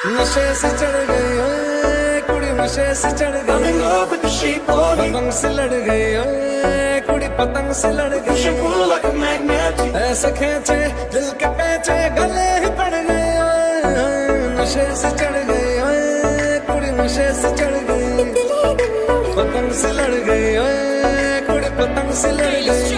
नशे से चढ़ गई ओए कुड़ी नशे से चढ़ गई पतंग से लड़ गई ओए कुड़ी पतंग से लड़ गई ऐसे खींचे दिल के पेचे गले ही पड़ गए ओए नशे से चढ़ गई ओए कुड़ी नशे से चढ़ गई पतंग से लड़ गई ओए कुड़ी पतंग से लड़ गई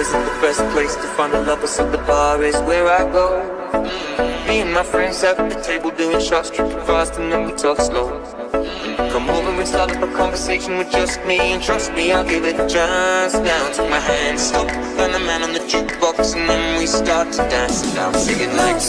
Isn't the best place to find a lover, so the bar is where I go. Me and my friends at the table doing shots, tripping fast and then we talk slow. Come over and start up a conversation with just me, and trust me, I'll give it a chance. Now take my hand, stop, find the man on the jukebox, and then we start to dance. And I'm singing like